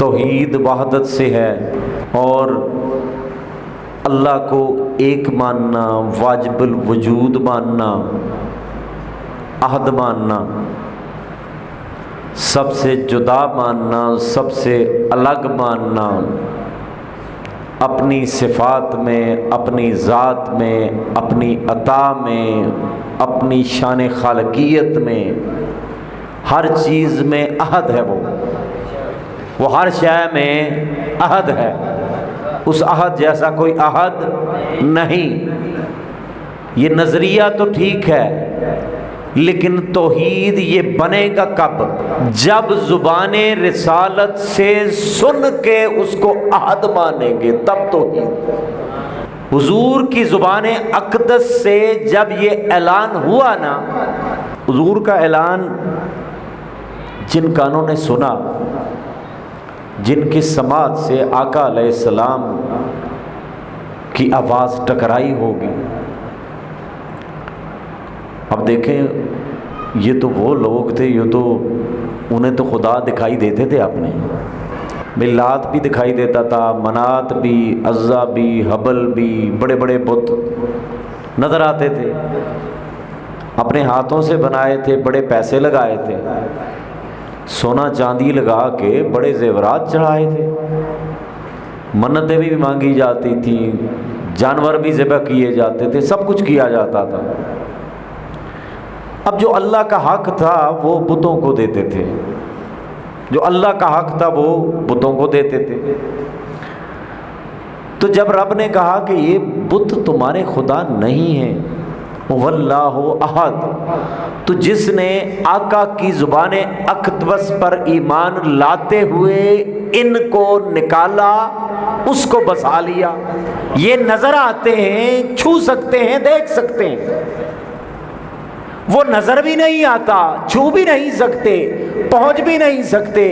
توحید وحدت سے ہے، اور اللہ کو ایک ماننا، واجب الوجود ماننا، احد ماننا، سب سے جدا ماننا، سب سے الگ ماننا، اپنی صفات میں، اپنی ذات میں، اپنی عطا میں، اپنی شان خالقیت میں، ہر چیز میں احد ہے۔ وہ ہر شے میں احد ہے، اس احد جیسا کوئی احد نہیں۔ یہ نظریہ تو ٹھیک ہے، لیکن توحید یہ بنے گا کب؟ جب زبان رسالت سے سن کے اس کو احد مانیں گے، تب توحید۔ حضور کی زبان اقدس سے جب یہ اعلان ہوا نا، حضور کا اعلان جن کانوں نے سنا، جن کی سماعت سے آقا علیہ السلام کی آواز ٹکرائی ہوگی۔ اب دیکھیں، یہ تو وہ لوگ تھے، یہ تو انہیں تو خدا دکھائی دیتے تھے اپنے، لات بھی دکھائی دیتا تھا، منات بھی، عزا بھی، حبل بھی، بڑے بڑے بت نظر آتے تھے، اپنے ہاتھوں سے بنائے تھے، بڑے پیسے لگائے تھے، سونا چاندی لگا کے بڑے زیورات چڑھائے تھے، منتیں بھی مانگی جاتی تھیں، جانور بھی ذبح کیے جاتے تھے، سب کچھ کیا جاتا تھا۔ اب جو اللہ کا حق تھا وہ بتوں کو دیتے تھے، جو اللہ کا حق تھا وہ بتوں کو دیتے تھے۔ تو جب رب نے کہا کہ یہ بت تمہارے خدا نہیں ہیں، واللہ احد، تو جس نے آقا کی زبان اقدس پر ایمان لاتے ہوئے ان کو نکالا، اس کو بسا لیا۔ یہ نظر آتے ہیں، چھو سکتے ہیں، دیکھ سکتے ہیں، وہ نظر بھی نہیں آتا، چھو بھی نہیں سکتے، پہنچ بھی نہیں سکتے،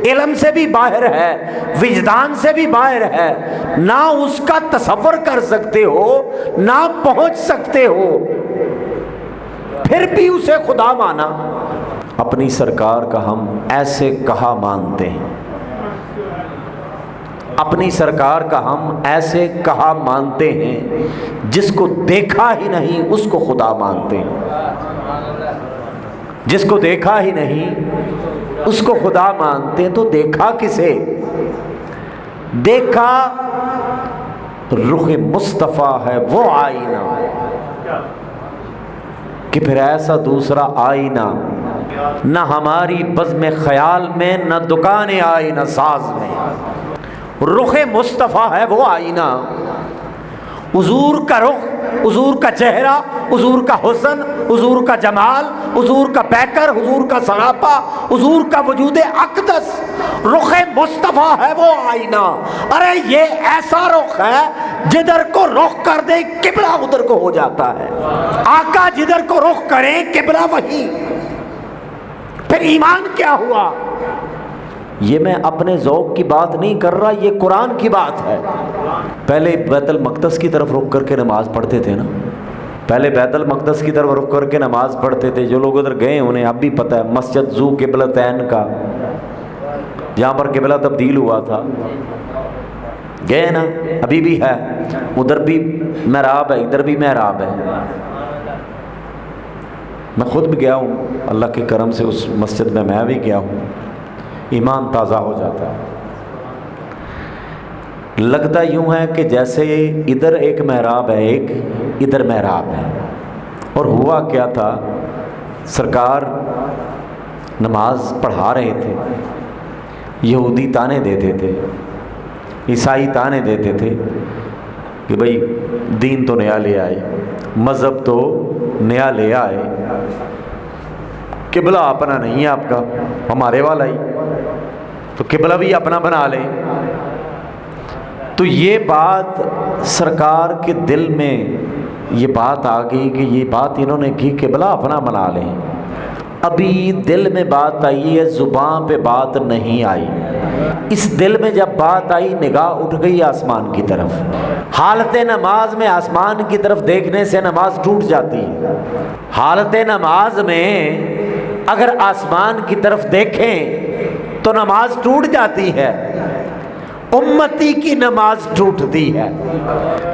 علم سے بھی باہر ہے، وجدان سے بھی باہر ہے، نہ اس کا تصور کر سکتے ہو، نہ پہنچ سکتے ہو، پھر بھی اسے خدا مانا۔ اپنی سرکار کا ہم ایسے کہا مانتے ہیں، اپنی سرکار کا ہم ایسے کہا مانتے ہیں، جس کو دیکھا ہی نہیں اس کو خدا مانتے ہیں، جس کو دیکھا ہی نہیں اس کو خدا مانتے ہیں۔ تو دیکھا کسے؟ دیکھا رخ مصطفیٰ ہے وہ آئینہ، کہ پھر ایسا دوسرا آئینہ نہ ہماری بزم خیال میں، نہ دکان آئینہ ساز میں۔ رخ مصطفیٰ ہے وہ آئینہ، حضور کا رخ، حضور کا چہرہ، حضور کا حسن، حضور کا جمال، حضور کا پیکر، حضور کا سراپا، حضور کا وجود اقدس، رخ مصطفیٰ ہے وہ آئینہ۔ ارے یہ ایسا رخ ہے جدھر کو رخ کر دے قبلہ ادھر کو ہو جاتا ہے، آقا جدھر کو رخ کرے قبلہ وہی۔ پھر ایمان کیا ہوا؟ یہ میں اپنے ذوق کی بات نہیں کر رہا، یہ قرآن کی بات ہے۔ پہلے بیت المقدس کی طرف رخ کر کے نماز پڑھتے تھے نا، پہلے بیت المقدس کی طرف رخ کر کے نماز پڑھتے تھے۔ جو لوگ ادھر گئے انہیں اب بھی پتہ ہے، مسجد ذو قبلتین کا، جہاں پر قبلہ تبدیل ہوا تھا، گئے نا، ابھی بھی ہے، ادھر بھی محراب ہے، ادھر بھی محراب ہے۔ میں خود بھی گیا ہوں، اللہ کے کرم سے اس مسجد میں بھی گیا ہوں، ایمان تازہ ہو جاتا ہے۔ لگتا یوں ہے کہ جیسے ادھر ایک محراب ہے، ایک ادھر محراب ہے۔ اور ہوا کیا تھا، سرکار نماز پڑھا رہے تھے، یہودی تانے دیتے تھے، عیسائی تانے دیتے تھے کہ بھئی دین تو نیا لے آئے، مذہب تو نیا لے آئے، قبلہ اپنا نہیں ہے آپ کا، ہمارے والا ہی، تو قبلہ بھی اپنا بنا لیں۔ تو یہ بات سرکار کے دل میں یہ بات آ گئی کہ یہ بات انہوں نے کی، قبلہ اپنا بنا لیں۔ ابھی دل میں بات آئی ہے، زبان پہ بات نہیں آئی۔ اس دل میں جب بات آئی، نگاہ اٹھ گئی آسمان کی طرف۔ حالت نماز میں آسمان کی طرف دیکھنے سے نماز ٹوٹ جاتی ہے۔ حالت نماز میں اگر آسمان کی طرف دیکھیں تو نماز ٹوٹ جاتی ہے۔ امتی کی نماز ٹوٹتی ہے،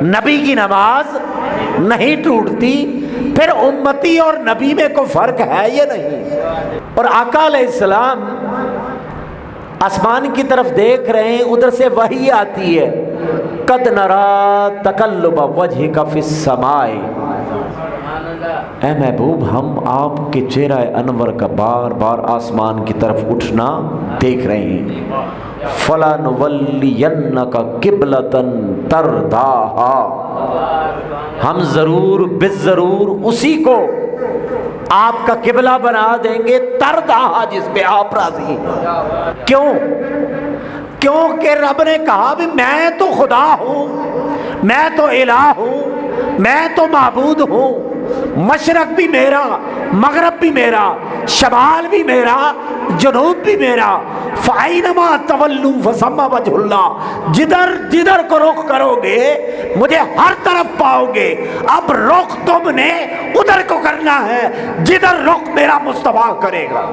نبی کی نماز نہیں ٹوٹتی۔ پھر امتی اور نبی میں کوئی فرق ہے یا نہیں؟ اور آقا علیہ السلام آسمان کی طرف دیکھ رہے ہیں، ادھر سے وحی آتی ہے، قد نرا تقلب وجہک فی السماء، اے محبوب ہم آپ کے چہرہ انور کا بار بار آسمان کی طرف اٹھنا دیکھ رہے ہیں، فَلَنُوَلِّيَنَّكَ قِبْلَةً تَرْضَاهَا، ہم ضرور بالضرور اسی کو آپ کا قبلہ بنا دیں گے، ترضاہا جس پہ آپ راضی ہیں۔ کیوں؟ کیونکہ رب نے کہا بھی میں تو خدا ہوں، میں تو الہ ہوں، میں تو معبود ہوں، مشرق بھی میرا، مغرب بھی میرا، شمال بھی میرا، جنوب بھی میرا، فَأَيْنَمَا تَوَلُّوا فَثَمَّ وَجْهُ اللَّهِ، جدھر جدھر کو رخ کرو گے مجھے ہر طرف پاؤ گے۔ اب رخ تم نے ادھر کو کرنا ہے جدھر رخ میرا مصطفیٰ کرے گا،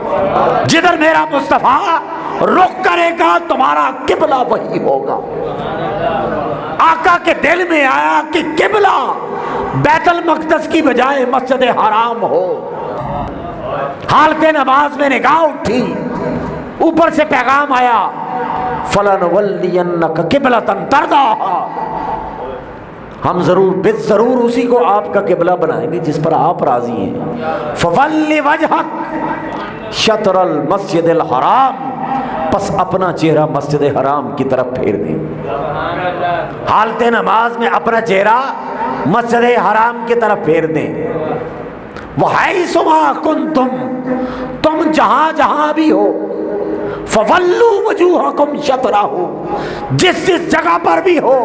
جدھر میرا مصطفیٰ رخ کرے گا تمہارا قبلہ وہی ہوگا۔ آقا کے دل میں آیا کہ قبلہ بیت المقدس کی بجائے مسجد حرام ہو۔ حالت نماز میں نگاہ اٹھی، اوپر سے پیغام آیا، فَلَنُوَلِّيَنَّكَ قِبْلَةً تَرْضَاهَا، ہم ضرور اسی کو آپ کا قبلہ بنائیں گے جس پر آپ راضی ہیں۔ فَوَلِّ وَجْهَكَ شَطْرَ الْمَسْجِدِ الْحَرَامِ، پس اپنا چہرہ مسجد حرام کی طرف پھیر دیں۔ حالت نماز میں اپنا چہرہ مسجد حرام کی طرف پھیر دیں۔ وَحَيْثُ مَا كُنْتُمْ، تم جہاں جہاں بھی ہو، فَوَلُّوا وُجُوهَكُمْ شَطْرَهُ، جس جس جگہ پر بھی ہو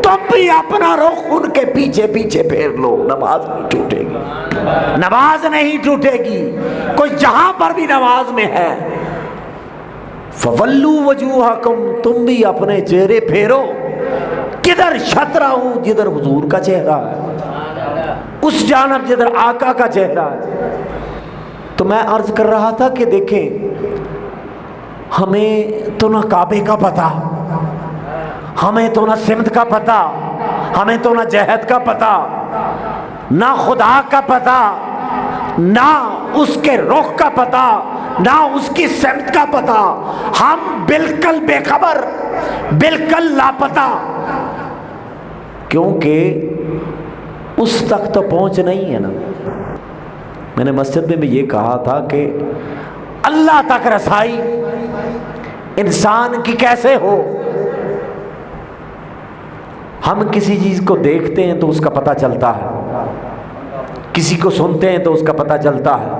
تم بھی اپنا رخ ان کے پیچھے پیچھے پھیر لو، نماز نہیں ٹوٹے گی، نماز نہیں ٹوٹے گی۔ کوئی جہاں پر بھی نماز میں ہے، فَوَلُّوا وُجُوهَكُمْ، تم بھی اپنے چہرے پھیرو، کدھر شطرہ، جدھر حضور کا چہرہ ہے، اس جانب جدھر آقا کا چہرہ ہے۔ تو میں عرض کر رہا تھا کہ دیکھیں ہمیں تو نہ کعبے کا پتہ، ہمیں تو نہ سمت کا پتہ، ہمیں تو نہ جہت کا پتہ، نہ خدا کا پتہ، نہ اس کے رخ کا پتہ، نہ اس کی سمت کا پتہ، ہم بالکل بے خبر، بالکل لاپتہ، کیونکہ اس تک تو پہنچ نہیں ہے نا۔ میں نے مسجد میں بھی یہ کہا تھا کہ اللہ تک رسائی انسان کی کیسے ہو؟ ہم کسی چیز کو دیکھتے ہیں تو اس کا پتہ چلتا ہے، کسی کو سنتے ہیں تو اس کا پتہ چلتا ہے،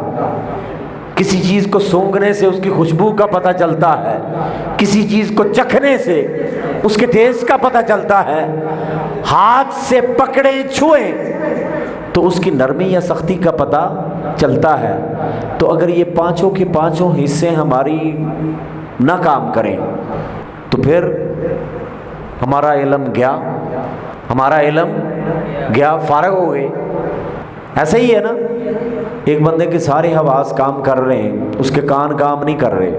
کسی چیز کو سونگنے سے اس کی خوشبو کا پتہ چلتا ہے، کسی چیز کو چکھنے سے اس کے ٹیسٹ کا پتہ چلتا ہے، ہاتھ سے پکڑیں چھوئیں تو اس کی نرمی یا سختی کا پتہ چلتا ہے۔ تو اگر یہ پانچوں کے پانچوں حصے ہماری نہ کام کریں تو پھر ہمارا علم گیا، ہمارا علم گیا، فارغ ہو گئے۔ ایسا ہی ہے نا، ایک بندے کے سارے حواس کام کر رہے ہیں، اس کے کان کام نہیں کر رہے،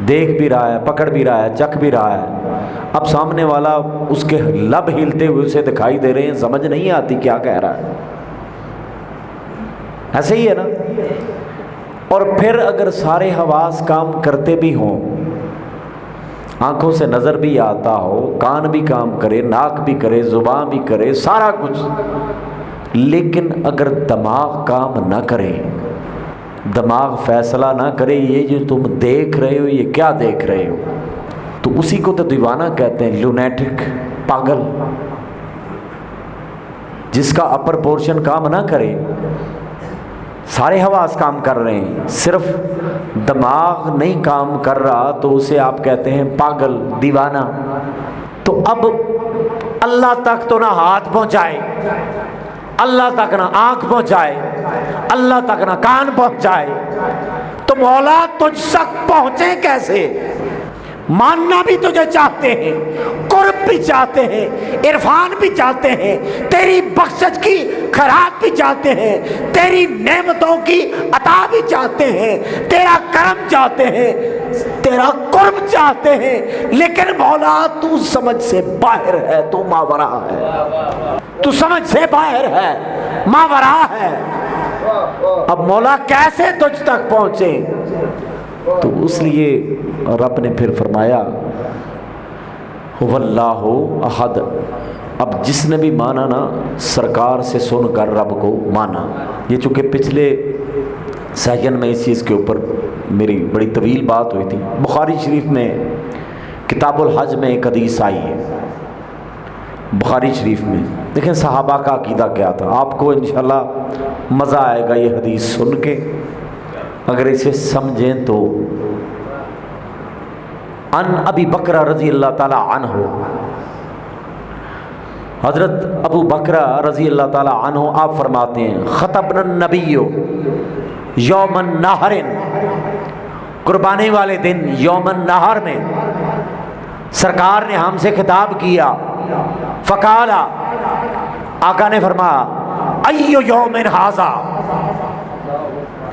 دیکھ بھی رہا ہے، پکڑ بھی رہا ہے، چکھ بھی رہا ہے، اب سامنے والا اس کے لب ہلتے ہوئے اسے دکھائی دے رہے ہیں، سمجھ نہیں آتی کیا کہہ رہا ہے۔ ایسے ہی ہے نا۔ اور پھر اگر سارے حواس کام کرتے بھی ہوں، آنکھوں سے نظر بھی آتا ہو، کان بھی کام کرے، ناک بھی کرے، زبان بھی کرے، سارا کچھ، لیکن اگر دماغ کام نہ کرے، دماغ فیصلہ نہ کرے یہ جو تم دیکھ رہے ہو یہ کیا دیکھ رہے ہو، تو اسی کو تو دیوانہ کہتے ہیں، لونیٹک، پاگل، جس کا اپر پورشن کام نہ کرے، سارے حواس کام کر رہے ہیں، صرف دماغ نہیں کام کر رہا تو اسے آپ کہتے ہیں پاگل، دیوانہ۔ تو اب اللہ تک تو نہ ہاتھ پہنچائے، اللہ تک نہ آنکھ پہنچائے، اللہ تک نہ کان پہنچائے، تو مولا تجھ تک پہنچے کیسے؟ ماننا بھی تجھے چاہتے ہیں، قرب بھی چاہتے ہیں، عرفان بھی چاہتے ہیں، تیری بخشش کی خیرات بھی چاہتے ہیں، تیری نعمتوں کی عطا بھی چاہتے ہیں، تیرا کرم چاہتے ہیں، تیرا قرب چاہتے ہیں، لیکن مولا تو سمجھ سے باہر ہے، تو ماورا ہے، تو سمجھ سے باہر ہے، ماورا ہے۔ اب مولا کیسے تجھ تک پہنچے؟ تو اس لیے رب نے پھر فرمایا واللہ احد۔ اب جس نے بھی مانا نا، سرکار سے سن کر رب کو مانا۔ یہ چونکہ پچھلے سیشن میں اس چیز کے اوپر میری بڑی طویل بات ہوئی تھی۔ بخاری شریف میں کتاب الحج میں ایک حدیث آئی ہے، بخاری شریف میں۔ دیکھیں صحابہ کا عقیدہ کیا تھا، آپ کو انشاءاللہ مزہ آئے گا یہ حدیث سن کے اگر اسے سمجھیں تو۔ ان ابی بکر رضی اللہ تعالی عنہ، حضرت ابو بکر رضی اللہ تعالی عنہ آپ فرماتے ہیں خطبنا النبی یوم النحر، قربانی والے دن یوم النحر میں سرکار نے ہم سے خطاب کیا۔ فقال، آقا نے فرمایا ایو یوم ھذا،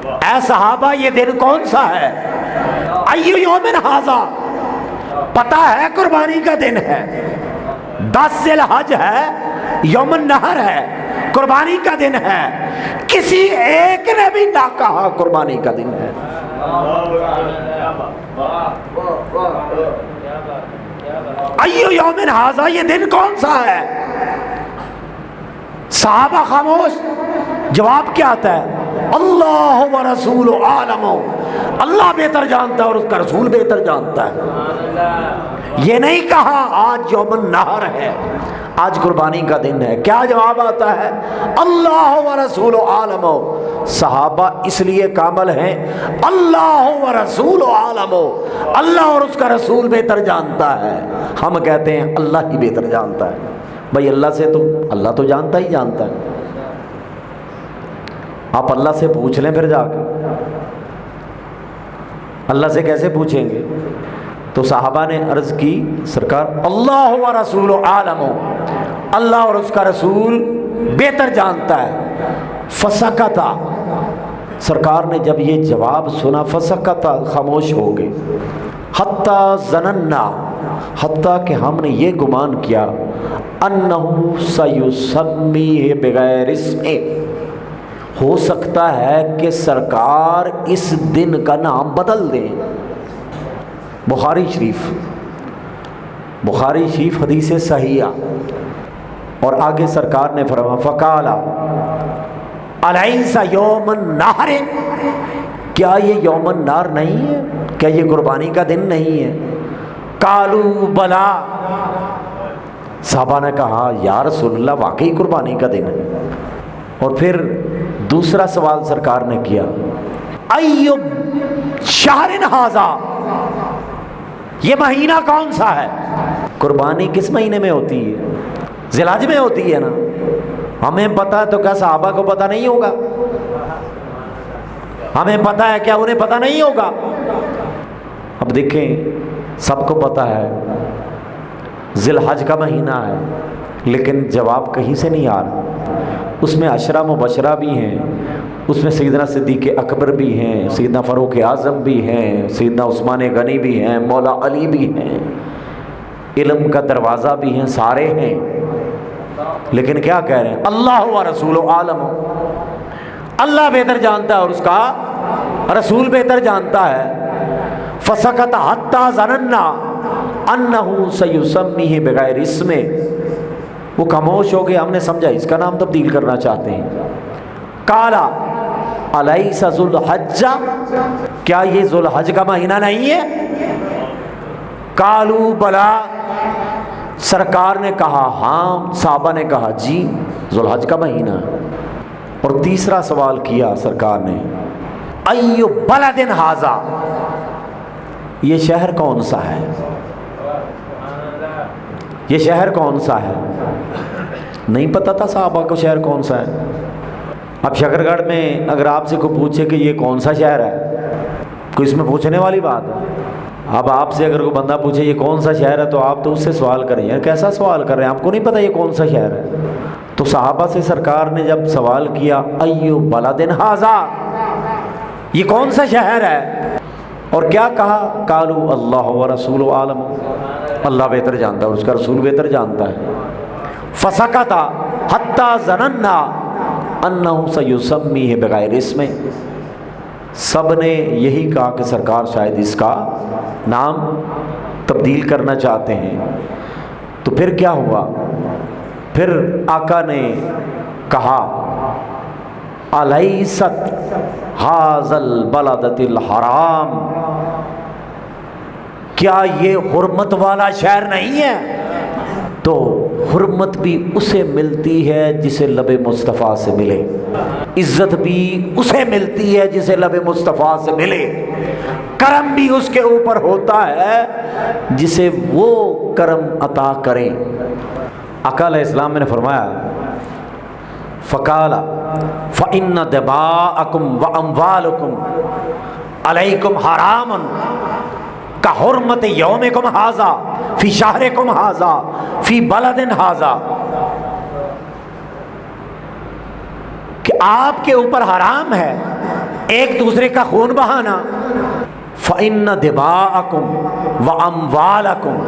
اے صحابہ یہ دن کون سا ہے؟ ایو یوم ھذا، پتہ ہے قربانی کا دن ہے، 10 ذی الحج ہے، یوم النحر ہے، قربانی کا دن ہے۔ کسی ایک نے بھی نہ کہا قربانی کا دن ہے۔ ایو یوم ھذا، یہ دن کون سا ہے؟ صحابہ خاموش۔ جواب کیا آتا ہے؟ اللہ و رسول عالم، اللہ بہتر جانتا ہے اور اس کا رسول بہتر جانتا ہے۔ یہ نہیں کہا آج یوم النحر ہے، آج قربانی کا دن ہے۔ کیا جواب آتا ہے؟ اللہ و رسول عالم۔ صحابہ اس لیے کامل ہیں، اللہ و رسول عالم، اللہ اور اس کا رسول بہتر جانتا ہے۔ ہم کہتے ہیں اللہ ہی بہتر جانتا ہے۔ بھائی اللہ سے تو اللہ تو جانتا ہی جانتا ہے، آپ اللہ سے پوچھ لیں پھر جا کے، اللہ سے کیسے پوچھیں گے؟ تو صحابہ نے عرض کی سرکار اللہ و رسول عالم، اللہ اور اس کا رسول بہتر جانتا ہے۔ فسکتا، سرکار نے جب یہ جواب سنا فسکتا، خاموش ہو گئے۔ حتیٰ ظننا، حتیٰ کہ ہم نے یہ گمان کیا انہ سیسمیہ بغیر اسمہ، ہو سکتا ہے کہ سرکار اس دن کا نام بدل دیں۔ بخاری شریف حدیث صحیحہ، اور آگے سرکار نے فرمایا فقال الیس یوم النحر، کیا یہ یوم النحر نہیں ہے؟ کیا یہ قربانی کا دن نہیں ہے؟ قالوا بلا، صحابہ نے کہا یا رسول اللہ واقعی قربانی کا دن ہے۔ اور پھر دوسرا سوال سرکار نے کیا ایو شہر ھذا، یہ مہینہ کون سا ہے؟ قربانی کس مہینے میں ہوتی ہے؟ ذی الحج میں ہوتی ہے نا، ہمیں پتہ ہے تو کیا صحابہ کو پتہ نہیں ہوگا؟ ہمیں پتہ ہے کیا انہیں پتہ نہیں ہوگا؟ اب دیکھیں سب کو پتہ ہے ذی الحج کا مہینہ ہے، لیکن جواب کہیں سے نہیں آ رہا۔ اس میں عشرہ مبشرہ بھی ہیں، اس میں سیدنا صدیق اکبر بھی ہیں، سیدنا فاروق اعظم بھی ہیں، سیدنا عثمان غنی بھی ہیں، مولا علی بھی ہیں، علم کا دروازہ بھی ہیں، سارے ہیں، لیکن کیا کہہ رہے ہیں؟ اللہ و رسول عالم، اللہ بہتر جانتا ہے اور اس کا رسول بہتر جانتا ہے۔ فسکت حتی ظننا انہ سیسمیہ بغیر اسمہ، وہ خاموش ہو گئے، ہم نے سمجھا اس کا نام تبدیل کرنا چاہتے ہیں۔ قال الیس ذو الحج، کیا یہ ذو الحج کا مہینہ نہیں ہے؟ قالوا بلا، سرکار نے کہا ہاں، صحابہ نے کہا جی ذو الحج کا مہینہ ہے۔ اور تیسرا سوال کیا سرکار نے ایو بلد ھذا، یہ شہر کون سا ہے؟ یہ شہر کون سا ہے؟ نہیں پتہ تھا صحابہ کو شہر کون سا ہے۔ اب شکرگڑھ میں اگر آپ سے کوئی پوچھے کہ یہ کون سا شہر ہے، کوئی اس میں پوچھنے والی بات ہے؟ اب آپ سے اگر کوئی بندہ پوچھے یہ کون سا شہر ہے تو آپ تو اس سے سوال کریں، یار کیسا سوال کر رہے ہیں، آپ کو نہیں پتہ یہ کون سا شہر ہے؟ تو صحابہ سے سرکار نے جب سوال کیا ایو بلد ھذا، یہ کون سا شہر ہے؟ اور کیا کہا؟ قالوا اللہ و رسول عالم، اللہ بہتر جانتا ہے اور اس کا رسول بہتر جانتا ہے۔ فسکت حتی ظننا انہ سیسمیہ بغیر اسم، سب نے یہی کہا کہ سرکار شاید اس کا نام تبدیل کرنا چاہتے ہیں۔ تو پھر کیا ہوا؟ پھر آقا نے کہا الیست ھذا البلدۃ الحرام، کیا یہ حرمت والا شہر نہیں ہے؟ تو حرمت بھی اسے ملتی ہے جسے لب مصطفیٰ سے ملے، عزت بھی اسے ملتی ہے جسے لب مصطفیٰ سے ملے، کرم بھی اس کے اوپر ہوتا ہے جسے وہ کرم عطا کریں۔ آقا علیہ السلام نے فرمایا فقال فإن دماءکم واموالکم علیکم حرام کحرمت یومکم ھذا فی شہرکم ھذا فی بلد ھذا، کہ آپ کے اوپر حرام ہے ایک دوسرے کا خون بہانا۔ فإن دماءکم واموالکم،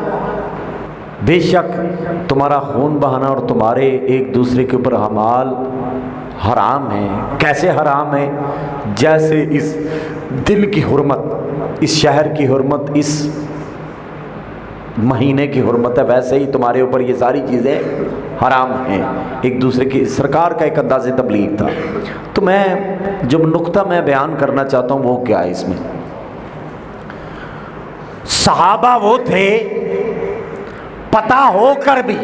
بے شک تمہارا خون بہانا اور تمہارے ایک دوسرے کے اوپر اعمال حرام ہیں۔ کیسے حرام ہیں؟ جیسے اس دل کی حرمت، اس شہر کی حرمت، اس مہینے کی حرمت ہے، ویسے ہی تمہارے اوپر یہ ساری چیزیں حرام ہیں۔ ایک دوسرے کی، سرکار کا ایک انداز تبلیغ تھا۔ تو میں جو نقطہ میں بیان کرنا چاہتا ہوں وہ کیا ہے اس میں؟ صحابہ وہ تھے پتہ ہو کر بھی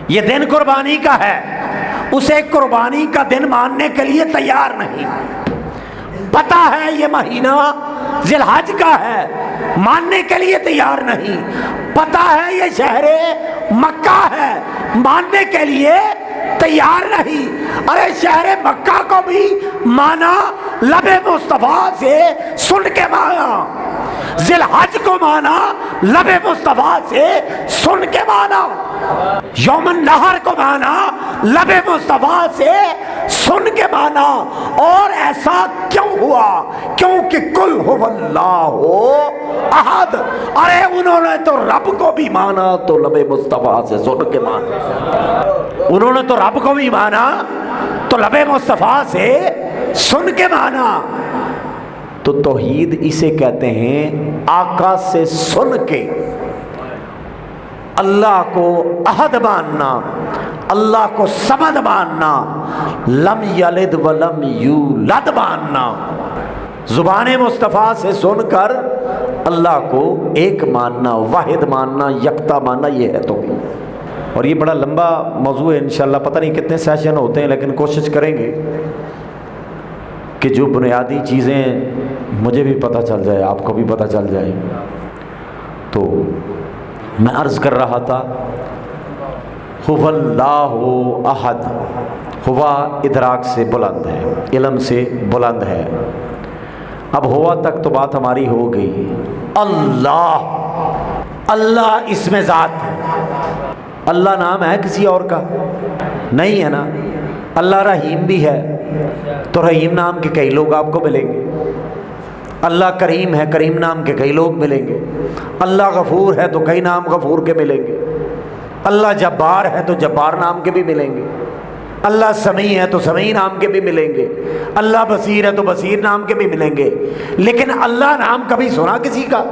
یہ دن قربانی کا ہے، اسے قربانی کا دن ماننے کے لیے تیار نہیں۔ پتہ ہے یہ مہینہ ذی الحج کا ہے، ماننے کے لیے تیار نہیں۔ پتہ ہے یہ شہر مکہ ہے، ماننے کے لیے تیار نہیں۔ ارے شہر مکہ کو بھی مانا، لب مصطفیٰ سے سن کے مانا، ذی الحج کو مانا، لب مصطفیٰ سے سن کے مانا، یوم النحر کو مانا، لب مصطفیٰ سے سن کے مانا۔ اور ایسا کیوں ہوا؟ کیونکہ قل ھو اللہ احد، ارے انہوں نے تو رب کو بھی مانا تو لب مصطفیٰ سے سن کے مانا، انہوں نے تو رب کو بھی مانا تو لب مصطفیٰ سے سن کے مانا۔ تو توحید اسے کہتے ہیں آقا سے سن کے اللہ کو احد ماننا، اللہ کو صمد ماننا، لم یلد ولم یولد ماننا، زبان مصطفیٰ سے سن کر اللہ کو ایک ماننا، واحد ماننا، یکتا ماننا، یہ ہے توحید۔ اور یہ بڑا لمبا موضوع ہے، انشاءاللہ پتہ نہیں کتنے سیشن ہوتے ہیں، لیکن کوشش کریں گے کہ جو بنیادی چیزیں مجھے بھی پتہ چل جائے، آپ کو بھی پتہ چل جائے۔ تو میں عرض کر رہا تھا ھو اللہ احد، ہوا ادراک سے بلند ہے، علم سے بلند ہے۔ اب ہوا تک تو بات ہماری ہو گئی۔ اللہ، اللہ اسم ذات ہے، اللہ نام ہے کسی اور کا نہیں ہے نا۔ اللہ رحیم بھی ہے تو رحیم نام کے کئی لوگ آپ کو ملیں گے، اللہ کریم ہے، کریم نام کے کئی لوگ ملیں گے، اللہ غفور ہے تو کئی نام غفور کے ملیں گے، اللہ جبار ہے تو جبار نام کے بھی ملیں گے، اللہ سمیع ہے تو سمیع نام کے بھی ملیں گے، اللہ بصیر ہے تو بصیر نام کے بھی ملیں گے۔ لیکن اللہ نام کبھی سنا کسی کا؟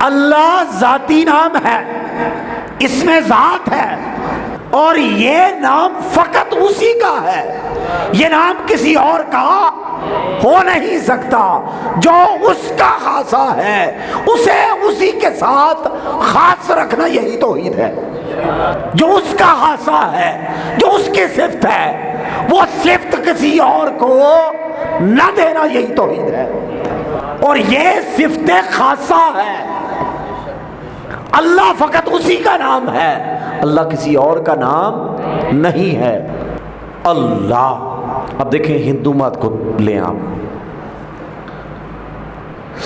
اللہ ذاتی نام ہے، اسم ذات ہے، اور یہ نام فقط اسی کا ہے، یہ نام کسی اور کا ہو نہیں سکتا۔ جو اس کا خاصہ ہے اسے اسی کے ساتھ خاص رکھنا، یہی توحید ہے۔ جو اس کا خاصہ ہے، جو اس کی صفت ہے، وہ صفت کسی اور کو نہ دینا، یہی توحید ہے۔ اور یہ صفت خاصہ ہے، اللہ فقط اسی کا نام ہے، اللہ کسی اور کا نام نہیں ہے۔ اللہ، اب دیکھیں ہندو مت کو لیں آپ،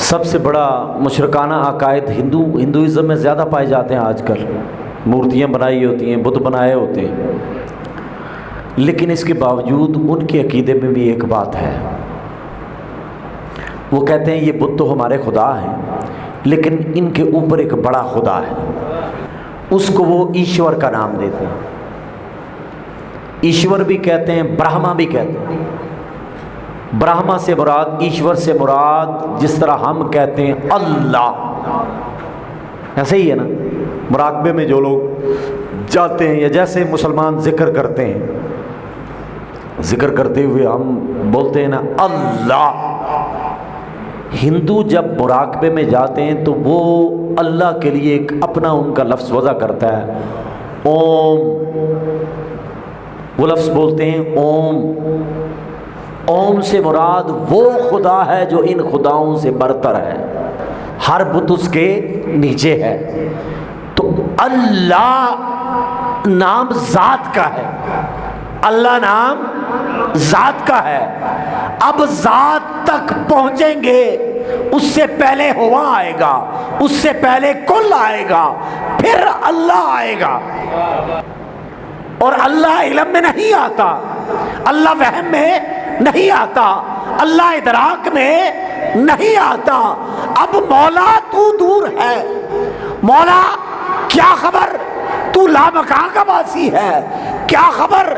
سب سے بڑا مشرکانہ عقائد ہندوازم میں زیادہ پائے جاتے ہیں آج کل، مورتیاں بنائی ہوتی ہیں، بت بنائے ہوتے ہیں، لیکن اس کے باوجود ان کے عقیدے میں بھی ایک بات ہے، وہ کہتے ہیں یہ بت تو ہمارے خدا ہیں، لیکن ان کے اوپر ایک بڑا خدا ہے، اس کو وہ ایشور کا نام دیتے ہیں۔ ایشور بھی کہتے ہیں، برہما بھی کہتے ہیں۔ برہما سے مراد، ایشور سے مراد جس طرح ہم کہتے ہیں اللہ، ایسے ہی ہے نا۔ مراقبے میں جو لوگ جاتے ہیں یا جیسے مسلمان ذکر کرتے ہیں، ذکر کرتے ہوئے ہم بولتے ہیں نا اللہ، ہندو جب مراقبے میں جاتے ہیں تو وہ اللہ کے لیے ایک اپنا ان کا لفظ وضع کرتا ہے، اوم، وہ لفظ بولتے ہیں اوم۔ اوم سے مراد وہ خدا ہے جو ان خداؤں سے برتر ہے، ہر بت اس کے نیچے ہے۔ تو اللہ نام ذات کا ہے، اللہ نام ذات کا ہے۔ اب ذات تک پہنچیں گے، اس سے پہلے ہوا آئے گا، اس سے پہلے کل آئے گا، پھر اللہ آئے گا۔ اور اللہ علم میں نہیں آتا، اللہ وہم میں نہیں آتا، اللہ ادراک میں نہیں آتا۔ اب مولا تو دور ہے، مولا کیا خبر تو لامکان کا باسی ہے، کیا خبر،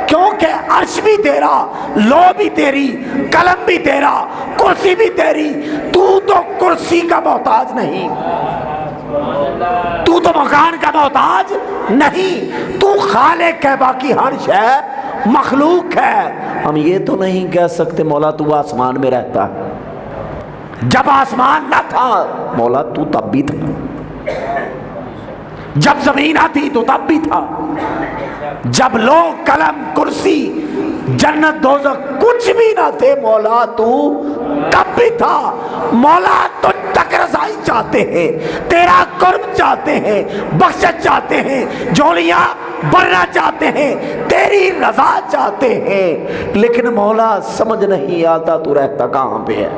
کیونکہ عرش بھی تیرا، لو بھی تیری، قلم بھی تیرا، کرسی بھی تیری، تو کرسی کا محتاج نہیں، تو مکان کا محتاج نہیں، تو خالق ہے، باقی ہر شے مخلوق ہے۔ ہم یہ تو نہیں کہہ سکتے مولا تو آسمان میں رہتا ہے، جب آسمان نہ تھا مولا تو تب بھی تھا، جب زمین آتی تو تب بھی تھا، جب لوگ قلم کرسی جنت دوزخ کچھ بھی نہ تھے مولا تو تب بھی تھا۔ مولا تجھ تک رسائی چاہتے ہیں، تیرا قرب چاہتے ہیں، بخشش چاہتے ہیں، جھولیاں بھرنا چاہتے ہیں، تیری رضا چاہتے ہیں، لیکن مولا سمجھ نہیں آتا تو رہتا کہاں پہ ہے،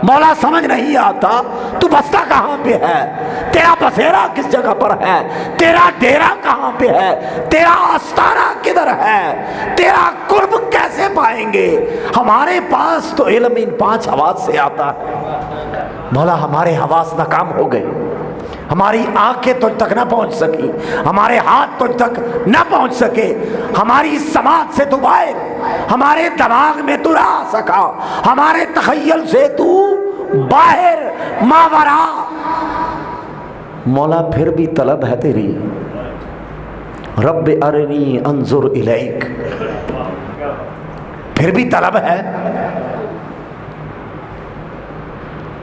مولا سمجھ نہیں آتا تو بستا کہاں پہ ہے، تیرا بسیرا کس جگہ پر ہے، تیرا ڈیرا کہاں پہ ہے، تیرا آستانہ کدھر ہے، تیرا قرب کیسے پائیں گے۔ ہمارے پاس تو علم ان 5 حواس سے آتا ہے، مولا ہمارے حواس ناکام ہو گئے، ہماری آنکھیں تجھ تک نہ پہنچ سکی، ہمارے ہاتھ تجھ تک نہ پہنچ سکے، ہماری سماعت سے تو باہر، ہمارے دماغ میں تو نہ آ سکا، ہمارے تخیل سے تو باہر، ماورا۔ مولا پھر بھی طلب ہے تیری، رب ارنی انظر الیک، پھر بھی طلب ہے۔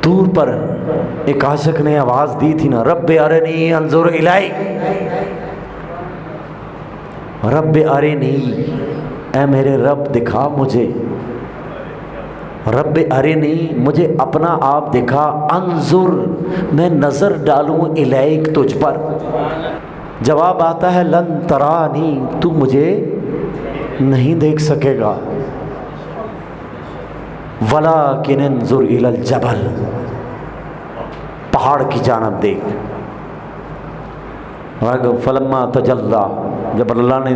دور پر ایک عاشق نے آواز دی تھی نا، رب ارنی انظر الیک، رب ارنی، اے میرے رب دکھا مجھے، رب ارنی مجھے اپنا آپ دکھا، انظر میں نظر ڈالوں، الیک تجھ پر۔ جواب آتا ہے لن ترانی، تو مجھے نہیں دیکھ سکے گا، ولیکن انظر الی الجبل، پہاڑ کی جانب دیکھ۔ فلما تجلی، جب اللہ نے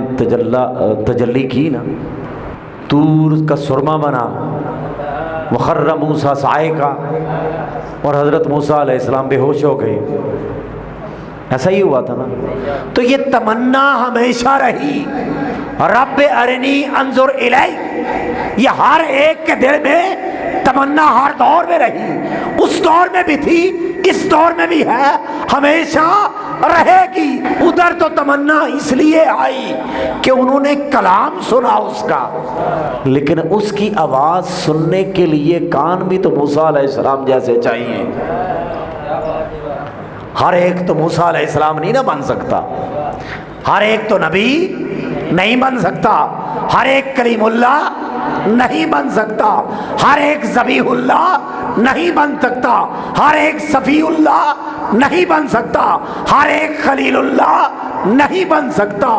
تجلی کی نا، طور کا سرما بنا، وخر موسیٰ صاعقہ، اور حضرت موسیٰ علیہ السلام بے ہوش ہو گئے، ایسا ہی ہوا تھا نا۔ تو یہ تمنا ہمیشہ رہی، رب ارنی انظر الیک، یہ ہر ایک کے دل میں تمنا ہر دور میں رہی، اس دور میں بھی تھی، اس دور میں بھی ہے، ہمیشہ رہے گی۔ ادھر تو تمنا اس لیے آئی کہ انہوں نے کلام سنا اس کا، لیکن اس کی آواز سننے کے لیے کان بھی تو موسیٰ علیہ السلام جیسے چاہیے۔ ہر ایک تو موسیٰ علیہ السلام نہیں نہ بن سکتا، ہر ایک تو نبی نہیں بن سکتا، ہر ایک کلیم اللہ نہیں بن سکتا، ہر ایک ذبیح اللہ نہیں بن سکتا، ہر ایک صفی اللہ نہیں بن سکتا، ہر ایک خلیل اللہ نہیں بن سکتا،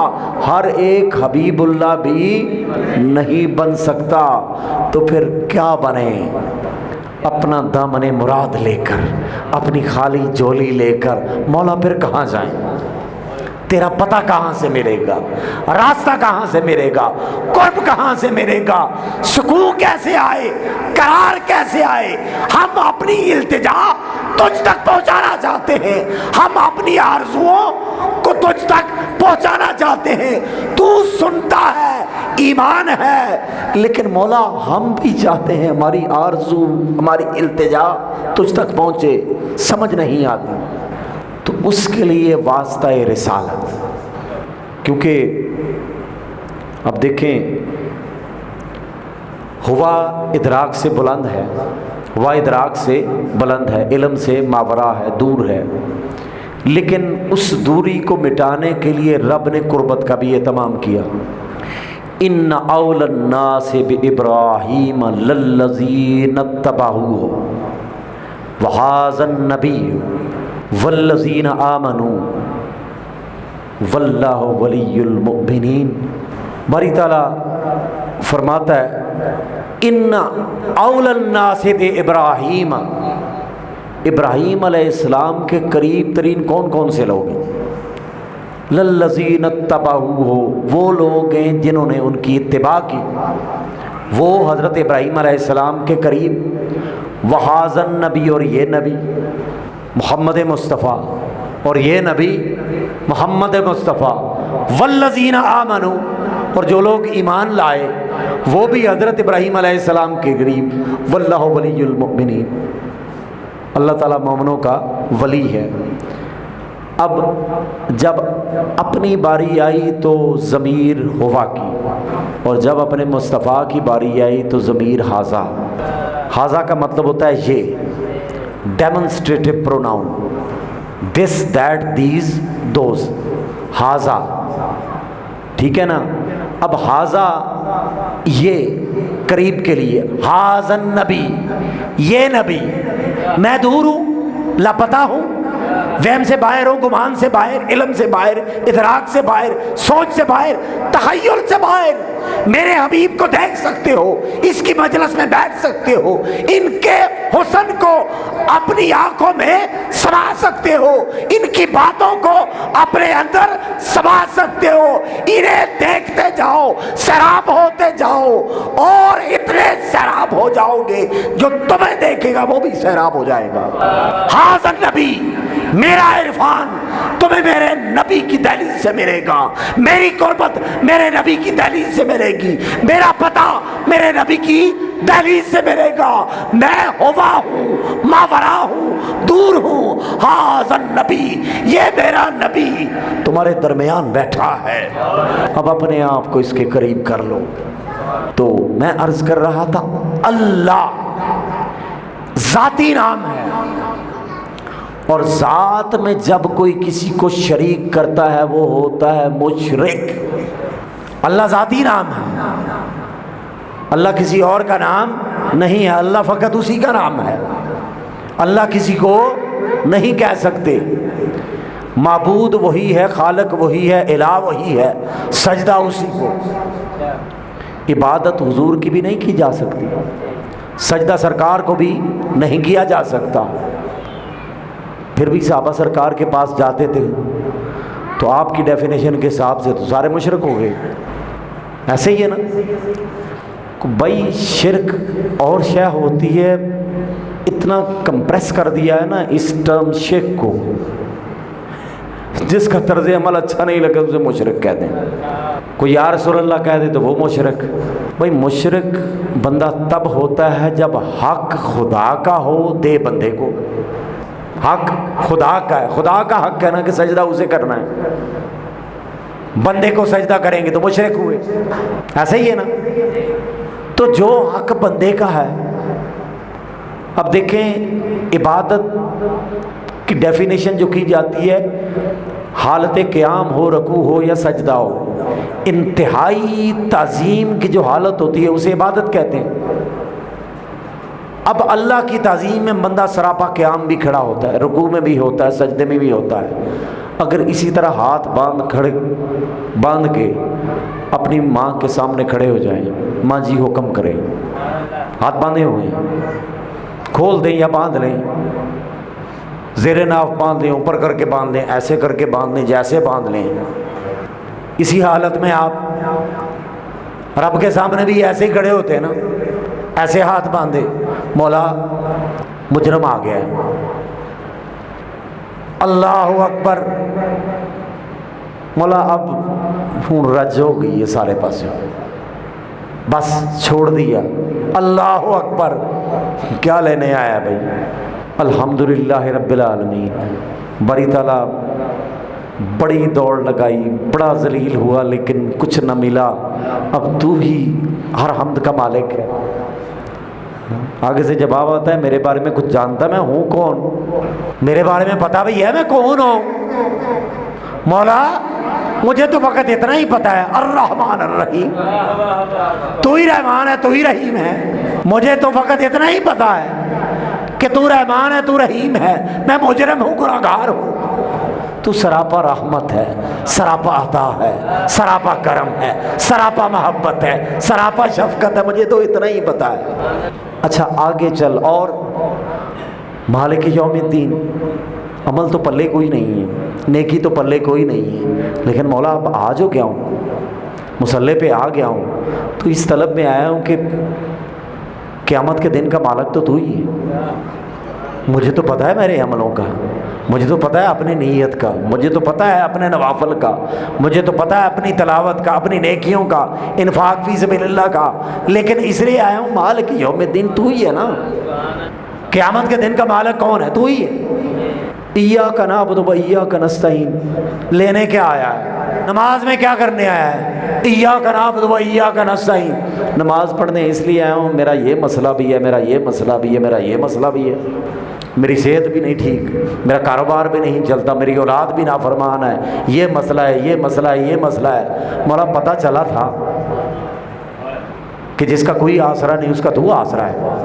ہر ایک حبیب اللہ بھی نہیں بن سکتا۔ تو پھر کیا بنے؟ اپنا دامن مراد لے کر، اپنی خالی جولی لے کر مولا پھر کہاں جائیں؟ تیرا پتہ کہاں سے ملے گا، راستہ کہاں سے ملے گا، قرب کہاں سے ملے گا، سکون کیسے آئے، قرار کیسے آئے؟ ہم اپنی التجا تجھ تک پہنچانا چاہتے ہیں، ہم اپنی آرزوؤں کو تجھ تک پہنچانا چاہتے ہیں۔ تو سنتا ہے، ایمان ہے، لیکن مولا ہم بھی چاہتے ہیں ہماری آرزو، ہماری التجا تجھ تک پہنچے، سمجھ نہیں آتی۔ تو اس کے لیے واسطہ رسالت، کیونکہ اب دیکھیں ہوا ادراک سے بلند ہے، ہوا ادراک سے بلند ہے، علم سے ماورا ہے، دور ہے، لیکن اس دوری کو مٹانے کے لیے رب نے قربت کا بھی اہتمام کیا۔ ان اول الناس بابراہیم للذین اتبعوہ وھذا النبی والذین آمنوا واللہ ولی المؤمنین۔ باری تعالیٰ فرماتا ہے ان اول الناس بابراہیم، ابراہیم علیہ السلام کے قریب ترین کون کون سے لوگ ہیں؟ للذین اتبعوہ، وہ لوگ ہیں جنہوں نے ان کی اتباع کی، وہ حضرت ابراہیم علیہ السلام کے قریب، وھذا النبی، اور یہ نبی محمد مصطفیٰ، اور یہ نبی محمد مصطفیٰ، والذین آمنوا، اور جو لوگ ایمان لائے وہ بھی حضرت ابراہیم علیہ السلام کے قریب، واللہ ولی المؤمنین، اللہ تعالیٰ مومنوں کا ولی ہے۔ اب جب اپنی باری آئی تو ضمیر ہوا کی، اور جب اپنے مصطفیٰ کی باری آئی تو ضمیر ھذا۔ ھذا کا مطلب ہوتا ہے یہ، demonstrative pronoun, this, that, these, those, ھذا، ٹھیک ہے نا۔ اب ھذا یہ قریب کے لیے، ھذا النبی، یہ نبی، میں دور ہوں، لاپتہ ہوں، وہم سے باہر ہوں، گمان سے باہر، علم سے باہر، ادراک سے باہر، سوچ سے باہر، تخیل سے باہر، میرے حبیب کو دیکھ سکتے ہو، اس کی مجلس میں بیٹھ سکتے ہو، ان کے حسن کو اپنی آنکھوں میں سما سکتے ہو، ان کی باتوں کو اپنے اندر سما سکتے ہو، انہیں دیکھتے جاؤ، سیراب ہوتے جاؤ، اور اتنے سیراب ہو جاؤ گے جو تمہیں دیکھے گا وہ بھی سیراب ہو جائے گا۔ ھذا النبی، میرا عرفان تمہیں میرے نبی کی دہلیز سے ملے گا، میری قربت میرے نبی کی دہلیز سے ملے گی، میرا پتہ میرے نبی کی دہلیز سے ملے گا، میں ہوا ہوں، ماورا ہوں، دور ہوں، ھذا النبی، یہ میرا نبی تمہارے درمیان بیٹھا ہے۔ اب اپنے آپ کو اس کے قریب کر لو۔ تو میں عرض کر رہا تھا، اللہ ذاتی نام ہے، اور ذات میں جب کوئی کسی کو شریک کرتا ہے وہ ہوتا ہے مشرک۔ اللہ ذاتی نام ہے، اللہ کسی اور کا نام نہیں ہے، اللہ فقط اسی کا نام ہے، اللہ کسی کو نہیں کہہ سکتے۔ معبود وہی ہے، خالق وہی ہے، الہ وہی ہے، سجدہ اسی کو۔ عبادت حضور کی بھی نہیں کی جا سکتی، سجدہ سرکار کو بھی نہیں کیا جا سکتا، پھر بھی صحابہ سرکار کے پاس جاتے تھے تو آپ کی ڈیفینیشن کے حساب سے تو سارے مشرک ہو گئے۔ ایسے ہی ہے نا بھائی، شرک اور شے ہوتی ہے، اتنا کمپریس کر دیا ہے نا اس ٹرم شرک کو، جس کا طرز عمل اچھا نہیں لگا اسے مشرک کہہ دیں، کوئی یا رسول اللہ کہہ دے تو وہ مشرک۔ بھائی مشرک بندہ تب ہوتا ہے جب حق خدا کا ہو، دے بندے کو، حق خدا کا ہے، خدا کا حق ہے نا کہ سجدہ اسے کرنا ہے، بندے کو سجدہ کریں گے تو مشرک ہوئے، ایسا ہی ہے نا۔ تو جو حق بندے کا ہے، اب دیکھیں عبادت کی ڈیفینیشن جو کی جاتی ہے، حالت قیام ہو، رکوع ہو یا سجدہ ہو، انتہائی تعظیم کی جو حالت ہوتی ہے اسے عبادت کہتے ہیں۔ اب اللہ کی تعظیم میں بندہ سراپا قیام بھی کھڑا ہوتا ہے، رکوع میں بھی ہوتا ہے، سجدے میں بھی ہوتا ہے۔ اگر اسی طرح ہاتھ باندھ کے اپنی ماں کے سامنے کھڑے ہو جائیں، ماں جی حکم کریں، ہاتھ باندھے ہوئے ہیں، کھول دیں یا باندھ لیں، زیر ناف باندھ لیں، اوپر کر کے باندھ لیں، ایسے کر کے باندھ لیں، جیسے باندھ لیں، اسی حالت میں آپ رب کے سامنے بھی ایسے ہی کھڑے ہوتے ہیں نا، ایسے ہاتھ باندھے، مولا مجرم آ گیا ہے، اللہ اکبر، مولا اب ہوں رج ہو گئی ہے سارے پاسوں، بس چھوڑ دیا، اللہ اکبر، کیا لینے آیا بھائی؟ الحمدللہ رب العالمین، بری تعالیٰ بڑی دوڑ لگائی، بڑا ذلیل ہوا لیکن کچھ نہ ملا، اب تو ہی ہر حمد کا مالک ہے۔ آگے سے جواب آتا ہے میرے بارے میں کچھ جانتا میں ہوں کون؟ میرے بارے میں پتا بھی ہے میں کون ہوں؟ مولا مجھے تو فقط اتنا ہی پتا ہے الرحمن الرحیم، تو ہی رحمان ہے تو ہی رحیم ہے، مجھے تو فقط اتنا ہی پتا ہے کہ تو رحمان ہے تو رحیم ہے، میں مجرم ہوں، گناہگار ہوں، تو سراپا رحمت ہے، سراپا عطا ہے، سراپا کرم ہے، سراپا محبت ہے، سراپا شفقت ہے، مجھے تو اتنا ہی پتا ہے۔ اچھا آگے چل، اور مالک یوم الدین، عمل تو پلے کوئی نہیں ہے، نیکی تو پلے کوئی نہیں ہے، لیکن مولا اب آ جو گیا ہوں، مصلی پہ آ گیا ہوں، تو اس طلب میں آیا ہوں کہ قیامت کے دن کا مالک تو ہی ہے، مجھے تو پتہ ہے میرے عملوں کا، مجھے تو پتہ ہے اپنی نیت کا، مجھے تو پتہ ہے اپنے نوافل کا، مجھے تو پتہ ہے اپنی تلاوت کا، اپنی نیکیوں کا، انفاق فی سبیل اللہ کا، لیکن اس لیے آیا ہوں مالک یوم الدین، تو ہی ہے نا، قیامت کے دن کا مالک کون ہے؟ تو ہی ہے۔ ایاک نعبد و ایاک نستعین، لینے کیا آیا ہے؟ نماز میں کیا کرنے آیا ہے؟ ایاک نعبد و ایاک نستعین، نماز پڑھنے اس لیے آیا ہوں، میرا یہ مسئلہ بھی ہے، میرا یہ مسئلہ بھی ہے، میرا یہ مسئلہ بھی ہے، میری صحت بھی نہیں ٹھیک، میرا کاروبار بھی نہیں چلتا، میری اولاد بھی نافرمان ہے، یہ مسئلہ ہے، یہ مسئلہ ہے، یہ مسئلہ ہے۔ مولا پتہ چلا تھا کہ جس کا کوئی آسرا نہیں اس کا تو آسرا ہے،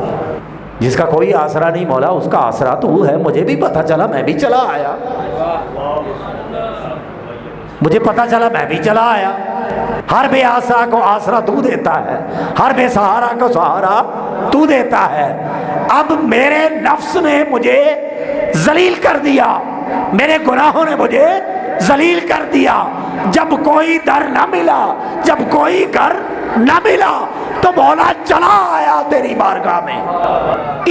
جس کا کوئی آسرا نہیں مولا اس کا آسرا تو ہے، مجھے بھی پتہ چلا، میں بھی چلا آیا، مجھے پتہ چلا میں بھی چلا آیا۔ ہر بے آسرا کو آسرا تو دیتا ہے، ہر بے سہارا کو سہارا تو دیتا ہے۔ اب میرے نفس نے مجھے ذلیل کر دیا، میرے گناہوں نے مجھے ذلیل کر دیا، جب کوئی در نہ ملا، جب کوئی گھر نہ ملا تو مولا چلا آیا تیری بارگاہ میں،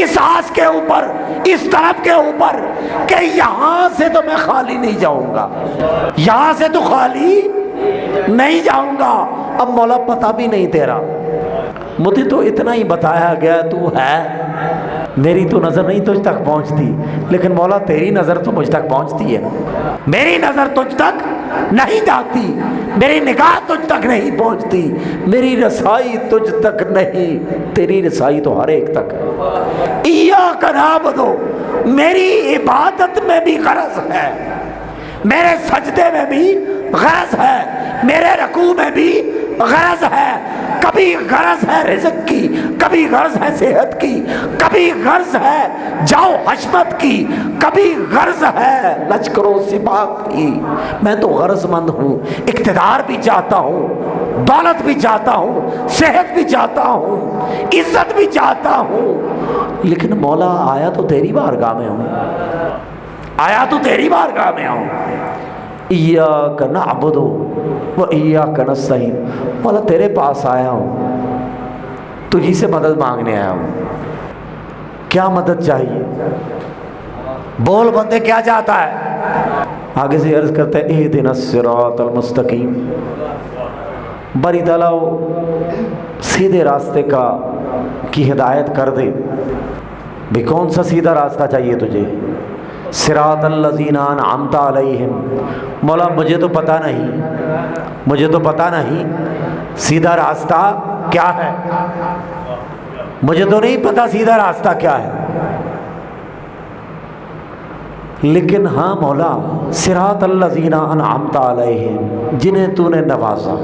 اس آس کے اوپر، اس طرف کے اوپر کہ یہاں سے تو میں خالی نہیں جاؤں گا، یہاں سے تو خالی نہیں جاؤں گا۔ اب مولا پتہ بھی نہیں تیرا، مجھے تو اتنا ہی بتایا گیا تو ہے، میری تو نظر نہیں تجھ تک پہنچتی، لیکن مولا تیری نظر تو مجھ تک پہنچتی ہے، میری نظر تجھ تک نہیں جاتی، میری نگاہ تجھ تک نہیں پہنچتی، میری رسائی تجھ تک نہیں، تیری رسائی تو ہر ایک تک ہے۔ ایاک نعبد، میری عبادت میں بھی غرض ہے، میرے سجدے میں بھی غرض ہے، میرے رکوع میں بھی غرض ہے، کبھی غرض ہے رزق کی، کبھی غرض ہے صحت کی، کبھی غرض ہے جاؤ حشمت کی، کبھی غرض ہے لشکر و سپاہ کی۔ میں تو غرض مند ہوں، اقتدار بھی چاہتا ہوں، دولت بھی چاہتا ہوں، صحت بھی چاہتا ہوں، عزت بھی چاہتا ہوں، لیکن مولا آیا تو تیری بارگاہ میں ہوں، آیا تو تیری بارگاہ میں ہوں۔ ایاک نعبد و ایاک نستعین، مولا تیرے پاس آیا ہوں، تجھی سے مدد مانگنے آیا ہوں، کیا مدد چاہیے؟ بول بندے کیا چاہتا ہے؟ آگے سے عرض کرتے ہیں اہدنا الصراط المستقیم، باری تعالیٰ سیدھے راستے کی ہدایت کر دے۔ بھی کون سا سیدھا راستہ چاہیے تجھے؟ صراط الذین انعمت علیہم، مولا مجھے تو پتہ نہیں، مجھے تو پتہ نہیں سیدھا راستہ کیا ہے، مجھے تو نہیں پتہ سیدھا راستہ کیا ہے، لیکن ہاں مولا صراط الذین انعمت علیہم، جنہیں تو نے نوازا،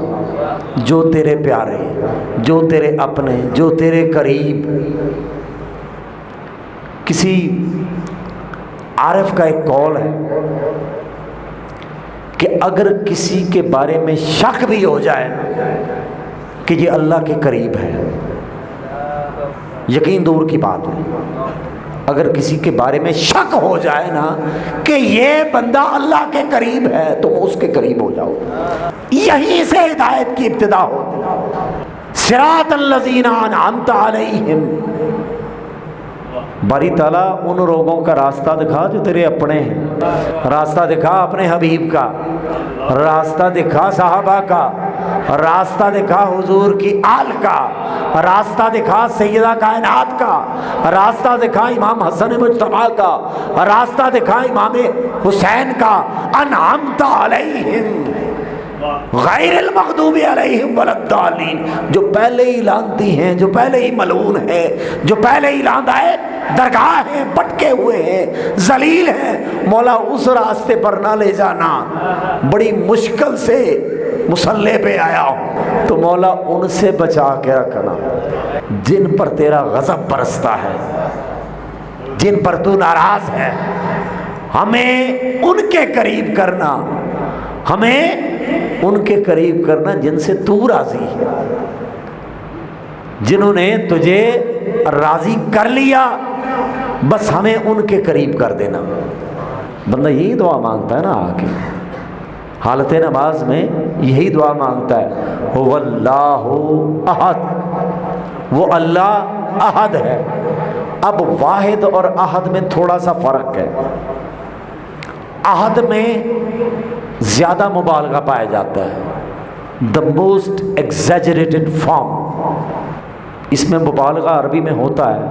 جو تیرے پیارے، جو تیرے اپنے، جو تیرے قریب۔ کسی عارف کا ایک قول ہے کہ اگر کسی کے بارے میں شک بھی ہو جائے کہ یہ اللہ کے قریب ہے، یقین دور کی بات ہے، اگر کسی کے بارے میں شک ہو جائے نا کہ یہ بندہ اللہ کے قریب ہے تو اس کے قریب ہو جاؤ. یہیں سے ہدایت کی ابتدا ہوتی ہے. صراط الذین انعمت علیہم، باری تعالیٰ ان لوگوں کا راستہ دکھا جو تیرے اپنے ہیں، راستہ دکھا اپنے حبیب کا، راستہ دکھا صحابہ کا، راستہ دکھا حضور کی آل کا، راستہ دکھا سیدہ کائنات کا، راستہ دکھا امام حسن مجتبی کا، راستہ دکھا امام حسین کا. انعمت علیہم غیر المغضوب علیہم ولا الضالین، جو پہلے ہی لعنتی ہیں، جو پہلے ہی ملعون ہیں، جو پہلے ہی لاندائے درگاہ ہیں، بٹکے ہوئے ہیں، ذلیل ہیں. مولا اس راستے پر نہ لے جانا، بڑی مشکل سے مصلی پہ آیا ہوں، تو مولا ان سے بچا کے رکھنا جن پر تیرا غضب برستا ہے، جن پر تو ناراض ہے. ہمیں ان کے قریب کرنا، ہمیں ان کے قریب کرنا جن سے تو راضی ہے، جنہوں نے تجھے راضی کر لیا، بس ہمیں ان کے قریب کر دینا. بندہ یہی دعا مانگتا ہے نا، آ کے حالت نماز میں یہی دعا مانگتا ہے، هو اللہ احد، وہ اللہ احد ہے. اب واحد اور احد میں تھوڑا سا فرق ہے. احد میں زیادہ مبالغہ پایا جاتا ہے، the most exaggerated form، اس میں مبالغہ عربی میں ہوتا ہے.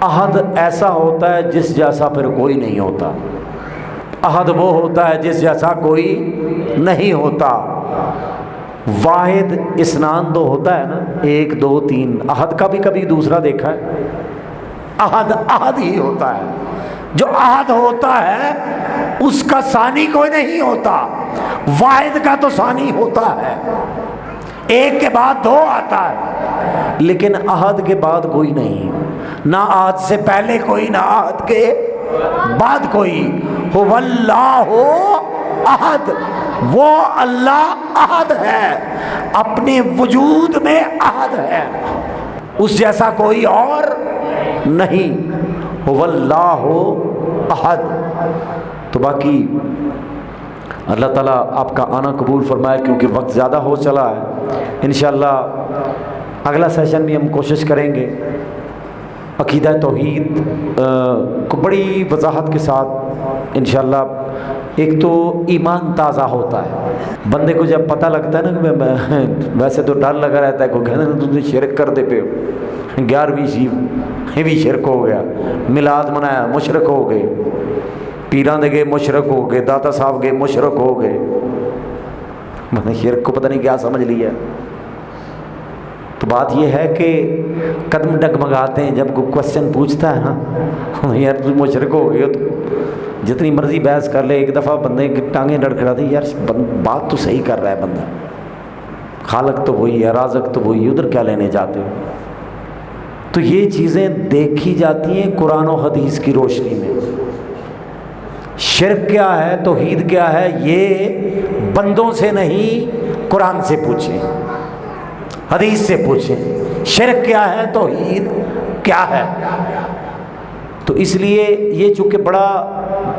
احد ایسا ہوتا ہے جس جیسا پھر کوئی نہیں ہوتا. احد وہ ہوتا ہے جس جیسا کوئی نہیں ہوتا. واحد اسنان دو ہوتا ہے نا، 1 2 3. احد کا بھی کبھی دوسرا دیکھا ہے؟ احد احد ہی ہوتا ہے. جو احد ہوتا ہے اس کا ثانی کوئی نہیں ہوتا. واحد کا تو ثانی ہوتا ہے، ایک کے بعد 2 آتا ہے، لیکن احد کے بعد کوئی نہیں. نہ احد سے پہلے کوئی، نہ احد کے بعد کوئی. هو اللہ احد، وہ اللہ احد ہے، اپنے وجود میں احد ہے، اس جیسا کوئی اور نہیں. هو اللہ احد. تو باقی اللہ تعالیٰ آپ کا آنا قبول فرمائے، کیونکہ وقت زیادہ ہو چلا ہے. انشاءاللہ اگلا سیشن بھی ہم کوشش کریں گے عقیدہ توحید کو بڑی وضاحت کے ساتھ. انشاءاللہ ایک تو ایمان تازہ ہوتا ہے، بندے کو جب پتہ لگتا ہے نا کہ ویسے تو ڈر لگا رہتا ہے، کوئی کہنا تم نے شرک کر دے پہ 11ویں شیف یہ بھی شرک ہو گیا، میلاد منایا مشرک ہو گئے، پیران دے گئے مشرک ہو گئے، داتا صاحب گئے مشرک ہو گئے. میں نے شرک کو پتہ نہیں کیا سمجھ لیا. تو بات یہ ہے کہ قدم ڈگمگاتے ہیں جب کوئی کوشچن پوچھتا ہے نا، یار تو مشرک ہو گئے، تو جتنی مرضی بحث کر لے، ایک دفعہ بندے کی ٹانگیں لڑکھڑاتی ہیں، یار بات تو صحیح کر رہا ہے بندہ، خالق تو وہی ہے، رازق تو وہی، ادھر کیا لینے جاتے ہو. تو یہ چیزیں دیکھی جاتی ہیں قرآن و حدیث کی روشنی میں. شرک کیا ہے، توحید کیا ہے، یہ بندوں سے نہیں قرآن سے پوچھیں، حدیث سے پوچھیں. شرک کیا ہے، توحید کیا ہے. تو اس لیے یہ چونکہ بڑا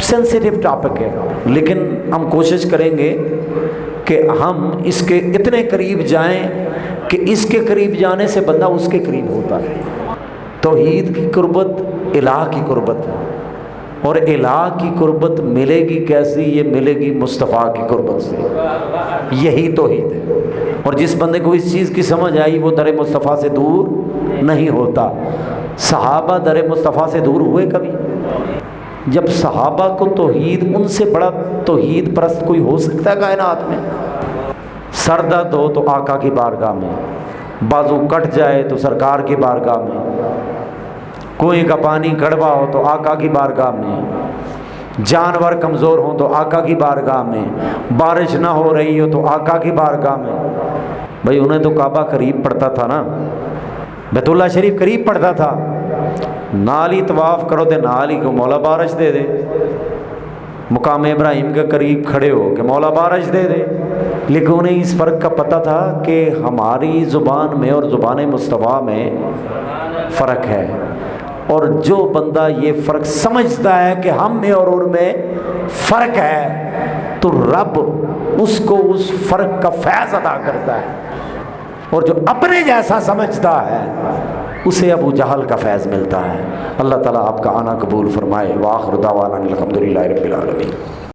سینسیٹیو ٹاپک ہے، لیکن ہم کوشش کریں گے کہ ہم اس کے اتنے قریب جائیں کہ اس کے قریب جانے سے بندہ اس کے قریب ہوتا ہے. توحید کی قربت الہ کی قربت ہے، اور الہ کی قربت ملے گی کیسی؟ یہ ملے گی مصطفیٰ کی قربت سے. یہی توحید ہے. اور جس بندے کو اس چیز کی سمجھ آئی وہ در مصطفیٰ سے دور نہیں ہوتا. صحابہ در مصطفیٰ سے دور ہوئے کبھی؟ جب صحابہ کو توحید، ان سے بڑا توحید پرست کوئی ہو سکتا ہے کائنات میں؟ سر درد ہو تو آقا کی بارگاہ میں، بازو کٹ جائے تو سرکار کی بارگاہ میں، کنویں کا پانی کڑوا ہو تو آقا کی بارگاہ میں، جانور کمزور ہوں تو آقا کی بارگاہ میں، بارش نہ ہو رہی ہو تو آقا کی بارگاہ میں. بھائی انہیں تو کعبہ قریب پڑتا تھا نا، بیت اللہ شریف قریب پڑتا تھا، نال ہی طواف کرو تے نال ہی کو مولا بارش دے دے. مقام ابراہیم کے قریب کھڑے ہو کہ مولا بارش دے دے. لیکن انہیں اس فرق کا پتہ تھا کہ ہماری زبان میں اور زبان مصطفیٰ میں فرق ہے، اور جو بندہ یہ فرق سمجھتا ہے کہ ہم میں اور ان میں فرق ہے تو رب اس کو اس فرق کا فیض عطا کرتا ہے، اور جو اپنے جیسا سمجھتا ہے اسے ابو جہل کا فیض ملتا ہے۔ اللہ تعالیٰ آپ کا آنا قبول فرمائے۔ وآخر دعوانا الحمدللہ رب العالمین۔